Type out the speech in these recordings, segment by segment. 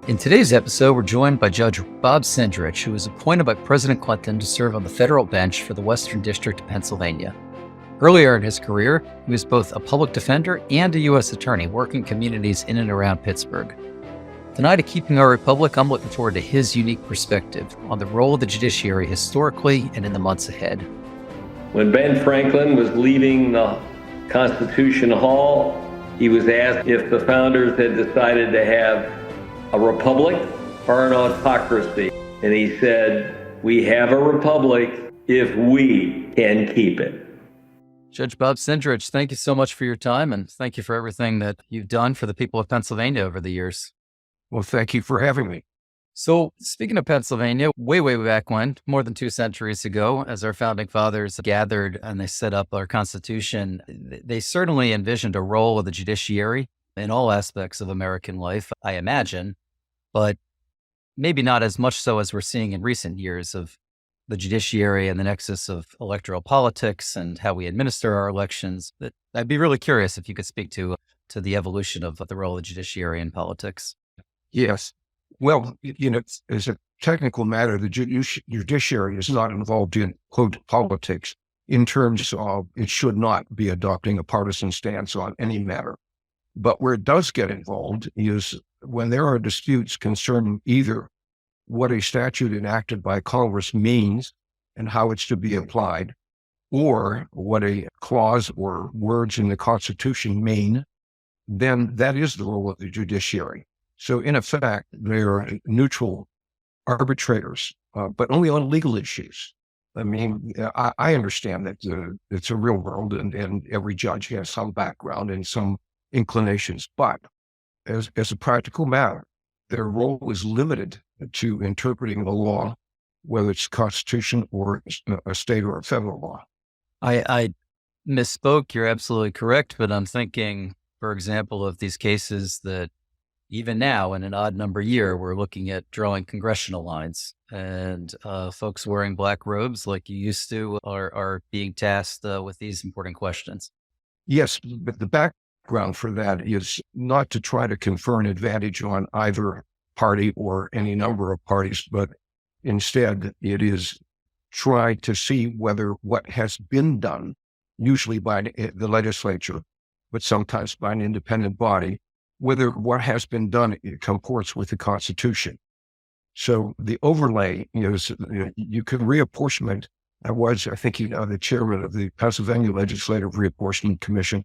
In today's episode, we're joined by Judge Bob Cindrich, who was appointed by President Clinton to serve on the federal bench for the Western District of Pennsylvania. Earlier in his career, he was both a public defender and a U.S. attorney working communities in and around Pittsburgh. Tonight at Keeping Our Republic, I'm looking forward to his unique perspective on the role of the judiciary historically and in the months ahead. When Ben Franklin was leaving the Constitution Hall, he was asked if the founders had decided to have a republic or an autocracy. And he said, "We have a republic if we can keep it." Judge Bob Cindrich, thank you so much for your time, and thank you for everything that you've done for the people of Pennsylvania over the years. Well, thank you for having me. So speaking of Pennsylvania, way back when, more than 2 centuries ago, as our founding fathers gathered and they set up our Constitution, they certainly envisioned a role of the judiciary in all aspects of American life, I imagine, but maybe not as much so as we're seeing in recent years of the judiciary and the nexus of electoral politics and how we administer our elections. But I'd be really curious if you could speak to the evolution of the role of the judiciary in politics. Yes. Well, as a technical matter, the judiciary is not involved in, quote, politics in terms of it should not be adopting a partisan stance on any matter. But where it does get involved is when there are disputes concerning either what a statute enacted by Congress means and how it's to be applied, or what a clause or words in the Constitution mean, then that is the role of the judiciary. So in effect, they're neutral arbitrators, but only on legal issues. I mean, I understand that it's a real world and every judge has some background and some inclinations, but as a practical matter, their role is limited to interpreting the law, whether it's Constitution or a state or a federal law. I misspoke. You're absolutely correct. But I'm thinking, for example, of these cases that even now in an odd number year, we're looking at drawing congressional lines and folks wearing black robes like you used to are being tasked with these important questions. Yes, but the background for that is not to try to confer an advantage on either party or any number of parties, but instead it is try to see whether what has been done, usually by the legislature, but sometimes by an independent body, whether what has been done comports with the Constitution. So the overlay is you can reapportionment. I think the chairman of the Pennsylvania Legislative Reapportionment Commission.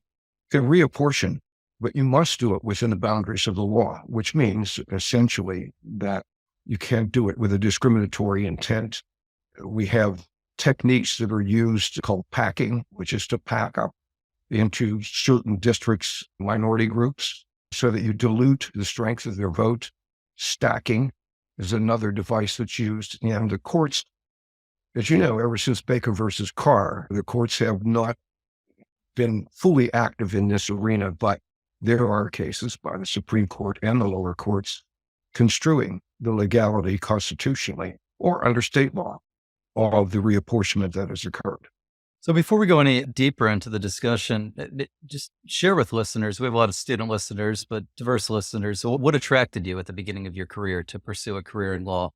You can reapportion, but you must do it within the boundaries of the law, which means essentially that you can't do it with a discriminatory intent. We have techniques that are used called packing, which is to pack up into certain districts, minority groups, so that you dilute the strength of their vote. Stacking is another device that's used. And the courts, as you know, ever since Baker versus Carr, the courts have not been fully active in this arena, but there are cases by the Supreme Court and the lower courts construing the legality constitutionally or under state law of the reapportionment that has occurred. So before we go any deeper into the discussion, just share with listeners, we have a lot of student listeners, but diverse listeners. So what attracted you at the beginning of your career to pursue a career in law?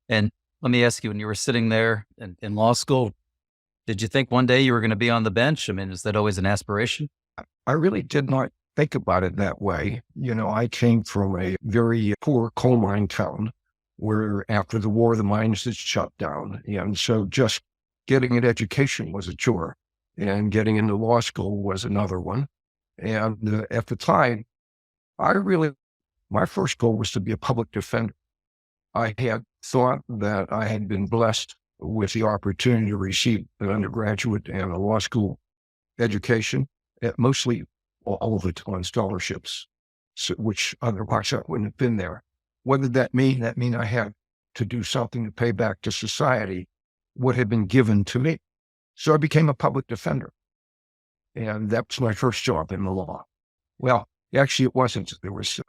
And let me ask you, when you were sitting there in law school, did you think one day you were going to be on the bench? I mean, is that always an aspiration? I really did not think about it that way. I came from a very poor coal mine town where after the war, the mines had shut down. And so just getting an education was a chore, and getting into law school was another one. And at the time, my first goal was to be a public defender. I had thought that I had been blessed with the opportunity to receive an undergraduate and a law school education, mostly all of it on scholarships, which otherwise I wouldn't have been there. What did that mean? That mean I had to do something to pay back to society what had been given to me. So I became a public defender. And that was my first job in the law. Well, actually it wasn't.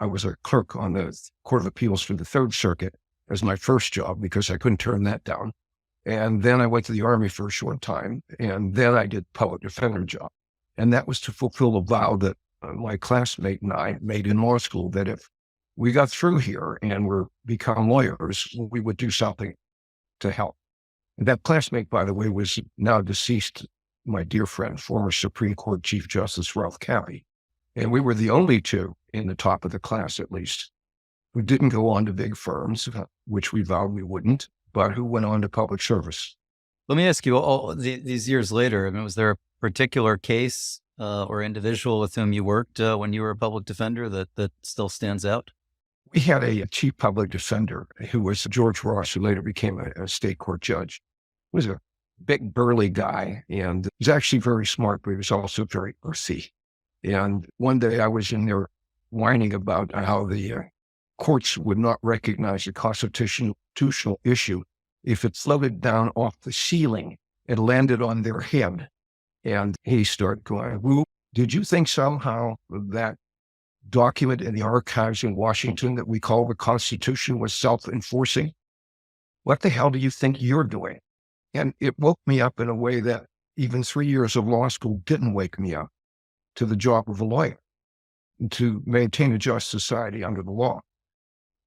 I was a clerk on the Court of Appeals for the Third Circuit as my first job because I couldn't turn that down. And then I went to the Army for a short time, and then I did public defender job. And that was to fulfill a vow that my classmate and I made in law school, that if we got through here and we're become lawyers, we would do something to help. And that classmate, by the way, was now deceased, my dear friend, former Supreme Court Chief Justice Ralph Cappy. And we were the only two in the top of the class, at least, who didn't go on to big firms, which we vowed we wouldn't, but who went on to public service. Let me ask you, all these years later, I mean, was there a particular case or individual with whom you worked when you were a public defender that still stands out? We had a chief public defender who was George Ross, who later became a state court judge. He was a big, burly guy, and he was actually very smart, but he was also very earthy. And one day I was in there whining about how the courts would not recognize a constitutional issue if it floated down off the ceiling and landed on their head. And he started going, "Woo, did you think somehow that document in the archives in Washington that we call the Constitution was self-enforcing? What the hell do you think you're doing?" And it woke me up in a way that even 3 years of law school didn't wake me up to the job of a lawyer, to maintain a just society under the law.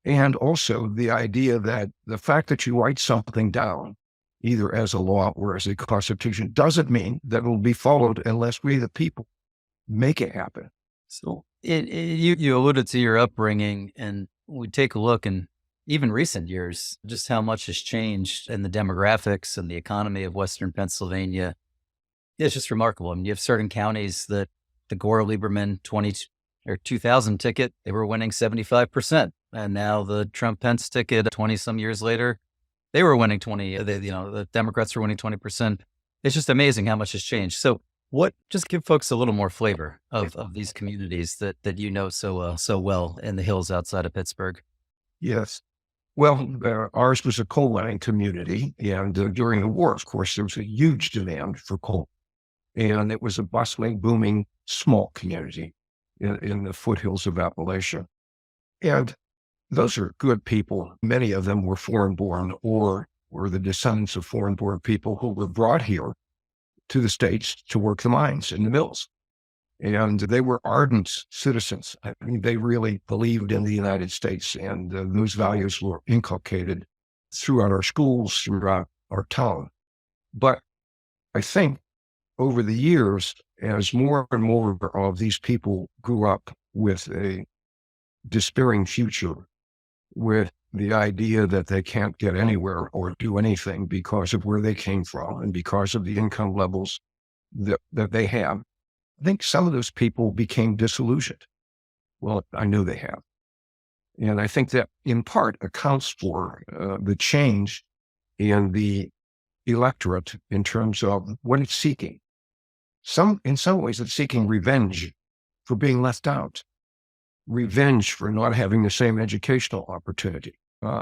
And also the idea that the fact that you write something down, either as a law or as a constitution, doesn't mean that it will be followed unless we, the people, make it happen. So you alluded to your upbringing, and we take a look in even recent years, just how much has changed in the demographics and the economy of Western Pennsylvania. It's just remarkable. I mean, you have certain counties that the Gore Lieberman 2000 ticket, they were winning 75%. And now the Trump Pence ticket 20 some years later, they were winning the Democrats were winning 20%. It's just amazing how much has changed. So just give folks a little more flavor of these communities that you know so well in the hills outside of Pittsburgh. Yes. Well, ours was a coal mining community. And during the war, of course, there was a huge demand for coal. And it was a bustling, booming, small community in the foothills of Appalachia. And those are good people. Many of them were foreign-born or were the descendants of foreign-born people who were brought here to the States to work the mines and the mills. And they were ardent citizens. I mean, they really believed in the United States, and those values were inculcated throughout our schools, throughout our town. But I think over the years, as more and more of these people grew up with a despairing future, with the idea that they can't get anywhere or do anything because of where they came from and because of the income levels that they have, I think some of those people became disillusioned. Well, I know they have. And I think that in part accounts for the change in the electorate in terms of what it's seeking. In some ways, it's seeking revenge for being left out, revenge for not having the same educational opportunity.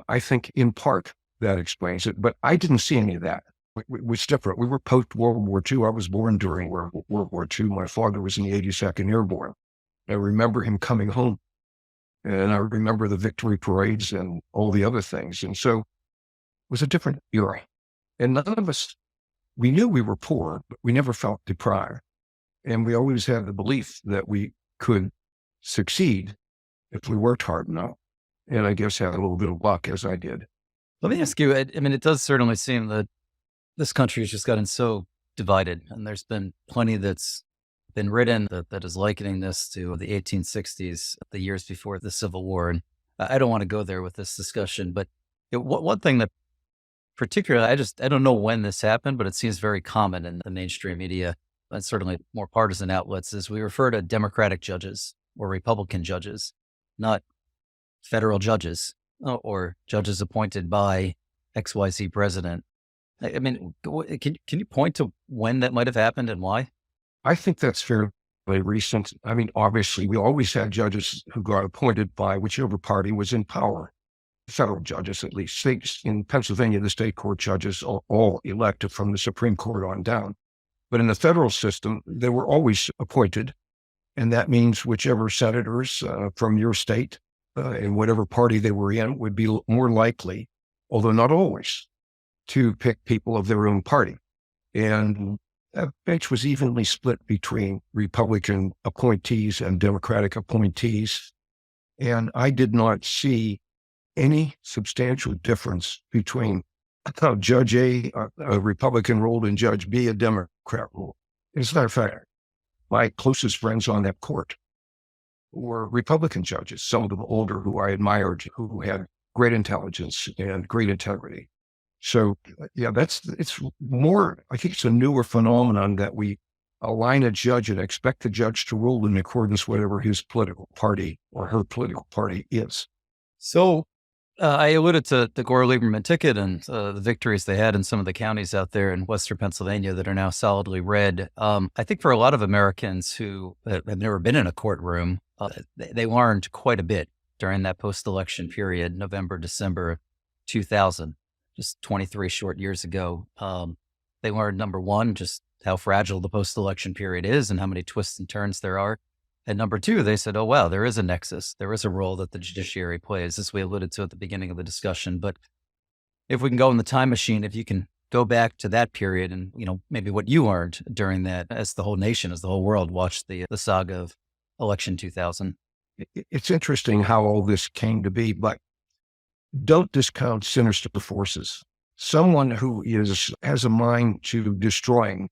I think in part that explains it, but I didn't see any of that. It was different. We were post-World War II. I was born during World War II. My father was in the 82nd Airborne. I remember him coming home, and I remember the victory parades and all the other things. And so it was a different era. And none of us, we knew we were poor, but we never felt deprived. And we always had the belief that we could succeed if we worked hard enough. And I guess had a little bit of luck, as I did. Let me ask you, I mean, it does certainly seem that this country has just gotten so divided, and there's been plenty that's been written that is likening this to the 1860s, the years before the Civil War. And I don't want to go there with this discussion, but one thing that particularly, I don't know when this happened, but it seems very common in the mainstream media and certainly more partisan outlets, is we refer to Democratic judges or Republican judges, not federal judges or judges appointed by XYZ president. I mean, can you point to when that might have happened and why? I think that's fairly recent. I mean, obviously, we always had judges who got appointed by whichever party was in power. Federal judges, at least. States in Pennsylvania, the state court judges are all elected from the Supreme Court on down. But in the federal system, they were always appointed. And that means whichever senators from your state and whatever party they were in would be more likely, although not always, to pick people of their own party. And that bench was evenly split between Republican appointees and Democratic appointees. And I did not see any substantial difference between Judge a Republican ruled, and Judge B, a Democrat ruled. As a matter of fact, my closest friends on that court were Republican judges, some of them older, who I admired, who had great intelligence and great integrity. So, yeah, it's more, I think it's a newer phenomenon that we align a judge and expect the judge to rule in accordance with whatever his political party or her political party is. So I alluded to the Gore Lieberman ticket and the victories they had in some of the counties out there in Western Pennsylvania that are now solidly red. I think for a lot of Americans who have never been in a courtroom, they learned quite a bit during that post-election period, November, December of 2000, just 23 short years ago. They learned, number one, just how fragile the post-election period is and how many twists and turns there are. And number two, they said, oh, wow, there is a nexus. There is a role that the judiciary plays, as we alluded to at the beginning of the discussion. But if we can go in the time machine, if you can go back to that period and, maybe what you learned during that as the whole nation, as the whole world watched the saga of election 2000. It's interesting how all this came to be, but don't discount sinister forces. Someone who has a mind to destroying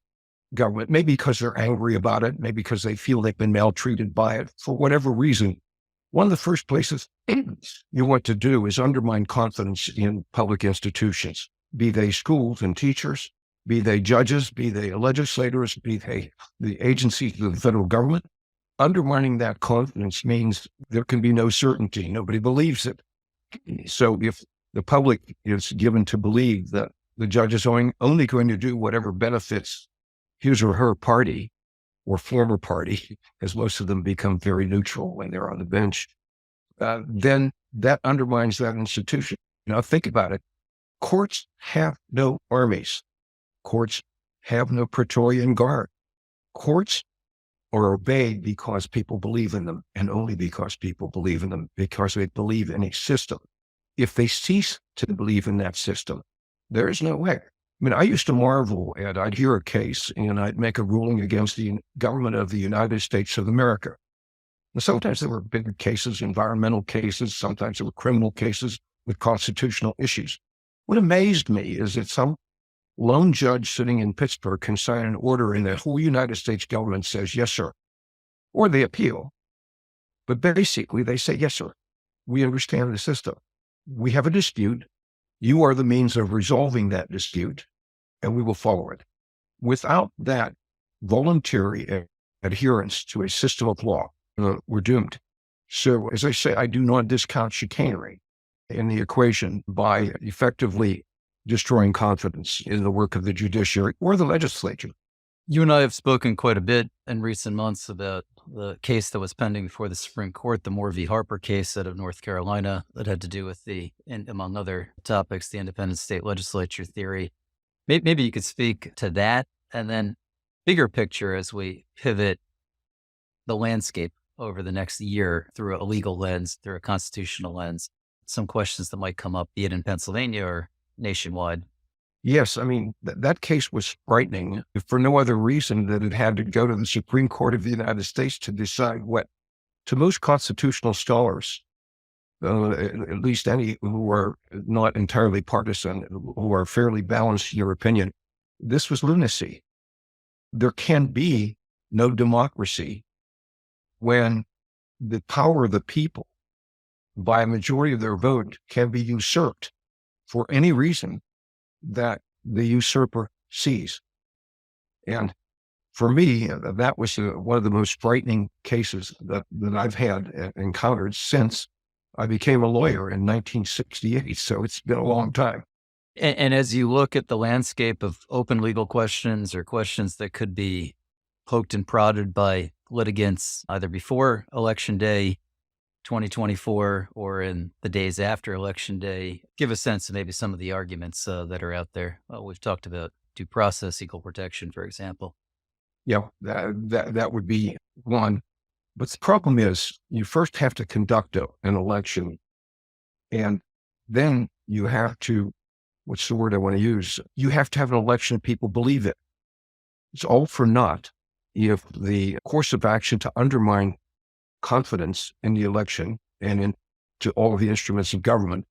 government, maybe because they're angry about it, maybe because they feel they've been maltreated by it, for whatever reason, one of the first places you want to do is undermine confidence in public institutions, be they schools and teachers, be they judges, be they legislators, be they the agencies of the federal government. Undermining that confidence means there can be no certainty. Nobody believes it. So if the public is given to believe that the judge is only going to do whatever benefits his or her party or former party, as most of them become very neutral when they're on the bench, then that undermines that institution. Now, think about it. Courts have no armies. Courts have no Praetorian Guard. Courts are obeyed because people believe in them, and only because people believe in them, because they believe in a system. If they cease to believe in that system, there is no way. I used to marvel at, I'd hear a case and I'd make a ruling against the government of the United States of America. And sometimes there were big cases, environmental cases, sometimes there were criminal cases with constitutional issues. What amazed me is that some lone judge sitting in Pittsburgh can sign an order and the whole United States government says, yes, sir. Or they appeal. But basically they say, yes, sir, we understand the system. We have a dispute. You are the means of resolving that dispute, and we will follow it. Without that voluntary adherence to a system of law, we're doomed. So, as I say, I do not discount chicanery in the equation by effectively destroying confidence in the work of the judiciary or the legislature. You and I have spoken quite a bit in recent months about the case that was pending before the Supreme Court, the Moore v. Harper case out of North Carolina that had to do with among other topics, the independent state legislature theory. Maybe you could speak to that, and then bigger picture as we pivot the landscape over the next year through a legal lens, through a constitutional lens, some questions that might come up, be it in Pennsylvania or nationwide. Yes, that case was frightening for no other reason than it had to go to the Supreme Court of the United States to decide what, to most constitutional scholars, at least any who are not entirely partisan, who are fairly balanced in your opinion, this was lunacy. There can be no democracy when the power of the people by a majority of their vote can be usurped for any reason that the usurper sees. And for me, that was one of the most frightening cases that I've had encountered since I became a lawyer in 1968. So it's been a long time. And as you look at the landscape of open legal questions or questions that could be poked and prodded by litigants either before Election Day 2024 or in the days after Election Day, give a sense of maybe some of the arguments that are out there. We've talked about due process, equal protection, for example. Yeah, that would be one. But the problem is you first have to conduct an election, and then you have to, what's the word I want to use? You have to have an election people believe it. It's all for naught if the course of action to undermine confidence in the election and into all of the instruments of government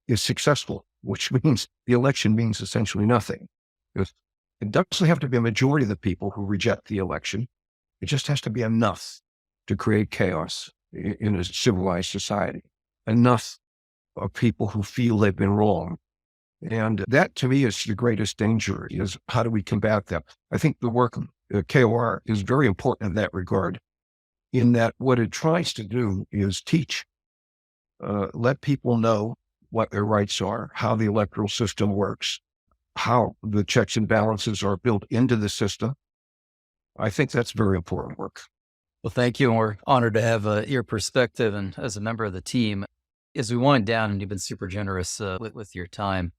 is successful, which means the election means essentially nothing. It doesn't have to be a majority of the people who reject the election. It just has to be enough to create chaos in a civilized society, enough of people who feel they've been wrong. And that, to me, is the greatest danger, is how do we combat that? I think the work of KOR is very important in that regard, in that what it tries to do is teach, let people know what their rights are, how the electoral system works, how the checks and balances are built into the system. I think that's very important work. Well, thank you. And we're honored to have your perspective and as a member of the team. As we wind down, and you've been super generous with your time,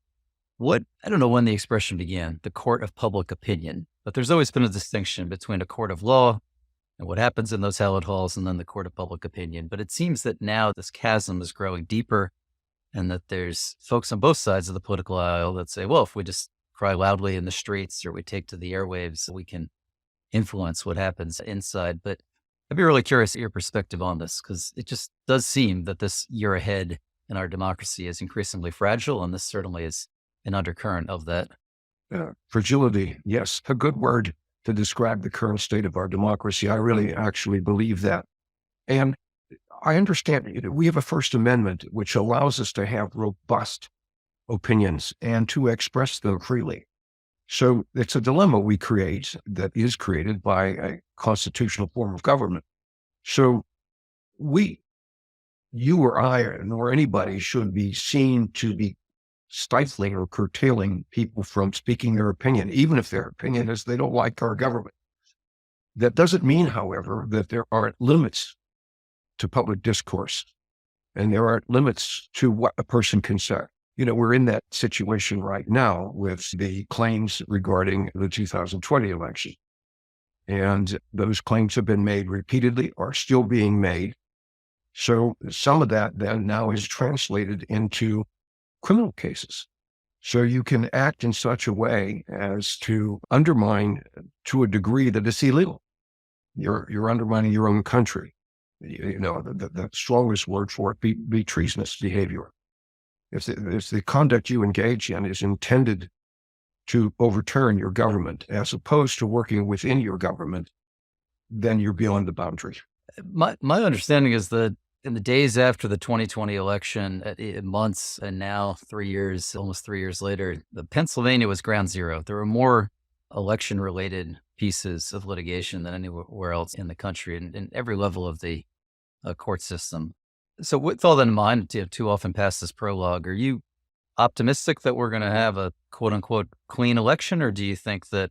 I don't know when the expression began, the court of public opinion, but there's always been a distinction between a court of law and what happens in those hallowed halls and then the court of public opinion. But it seems that now this chasm is growing deeper and that there's folks on both sides of the political aisle that say, well, if we just cry loudly in the streets or we take to the airwaves, we can influence what happens inside. But I'd be really curious at your perspective on this, because it just does seem that this year ahead in our democracy is increasingly fragile, and this certainly is an undercurrent of that. Fragility, yes, a good word to describe the current state of our democracy. I really actually believe that. And I understand we have a First Amendment which allows us to have robust opinions and to express them freely. So it's a dilemma we create that is created by a constitutional form of government. So you or I, nor anybody should be seen to be stifling or curtailing people from speaking their opinion, even if their opinion is they don't like our government. That doesn't mean, however, that there aren't limits to public discourse, and there aren't limits to what a person can say. We're in that situation right now with the claims regarding the 2020 election. And those claims have been made repeatedly, are still being made. So some of that then now is translated into criminal cases. So you can act in such a way as to undermine to a degree that it's illegal. You're undermining your own country. The strongest word for it be treasonous behavior. If the conduct you engage in is intended to overturn your government as opposed to working within your government, then you're beyond the boundary. My understanding is that in the days after the 2020 election, months and now 3 years, almost 3 years later, Pennsylvania was ground zero. There were more election-related pieces of litigation than anywhere else in the country and in every level of the court system. So with all that in mind, too often past this prologue, are you optimistic that we're going to have a quote unquote clean election? Or do you think that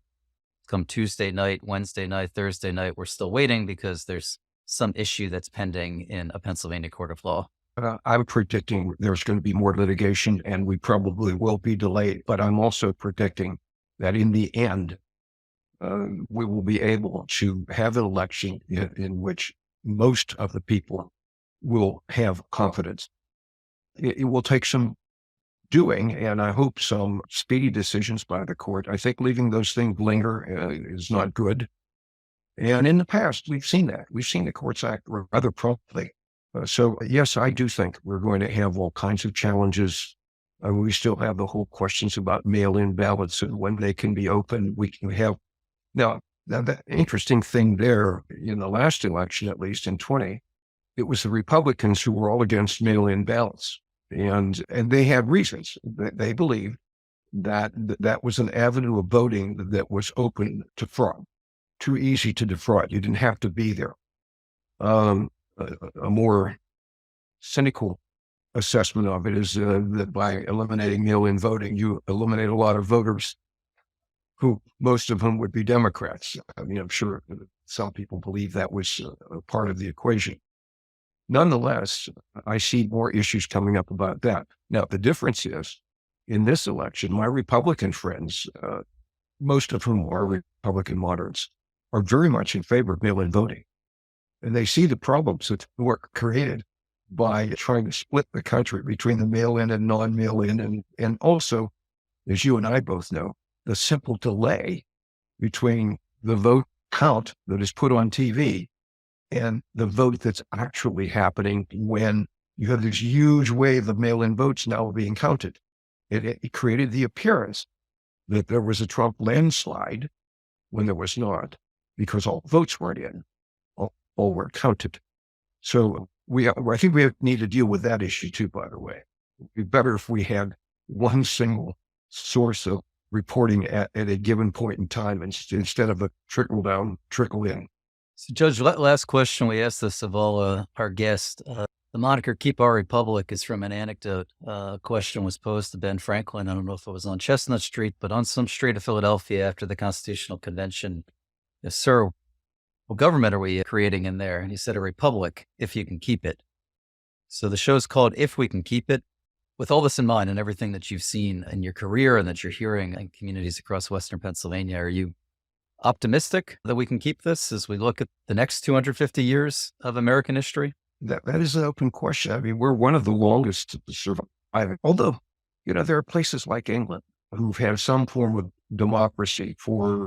come Tuesday night, Wednesday night, Thursday night, we're still waiting because there's some issue that's pending in a Pennsylvania court of law? I'm predicting there's going to be more litigation and we probably will be delayed, but I'm also predicting that in the end, we will be able to have an election in which most of the people will have confidence. It will take some doing, and I hope some speedy decisions by the court. I think leaving those things linger is not good. And in the past, we've seen that. We've seen the courts act rather promptly. So yes, I do think we're going to have all kinds of challenges. We still have the whole questions about mail-in ballots and when they can be open. We can have now the interesting thing there in the last election, at least in 20, it was the Republicans who were all against mail-in ballots, and they had reasons. They believed that that was an avenue of voting that was open to fraud, too easy to defraud. You didn't have to be there. A more cynical assessment of it is that by eliminating mail-in voting, you eliminate a lot of voters who most of whom would be Democrats. I mean, I'm sure some people believe that was a part of the equation. Nonetheless, I see more issues coming up about that. Now, the difference is, in this election, my Republican friends, most of whom are Republican moderates, are very much in favor of mail-in voting. And they see the problems that were created by trying to split the country between the mail-in and non-mail-in. And also, as you and I both know, the simple delay between the vote count that is put on TV and the vote that's actually happening when you have this huge wave of mail-in votes now being counted. It created the appearance that there was a Trump landslide when there was not, because all votes weren't in, all were counted. So I think we need to deal with that issue too, by the way. It'd be better if we had one single source of reporting at a given point in time instead of a trickle down, trickle in. So, Judge, last question. We asked this of all our guests. The moniker "Keep Our Republic" is from an anecdote. A question was posed to Ben Franklin. I don't know if it was on Chestnut Street, but on some street of Philadelphia after the Constitutional Convention. Yes, sir. What government are we creating in there? And he said, "A republic, if you can keep it." So the show's called "If We Can Keep It." With all this in mind and everything that you've seen in your career and that you're hearing in communities across Western Pennsylvania, are you optimistic that we can keep this as we look at the next 250 years of American history? That is an open question. I mean, we're one of the longest to survive. Although, there are places like England who've had some form of democracy for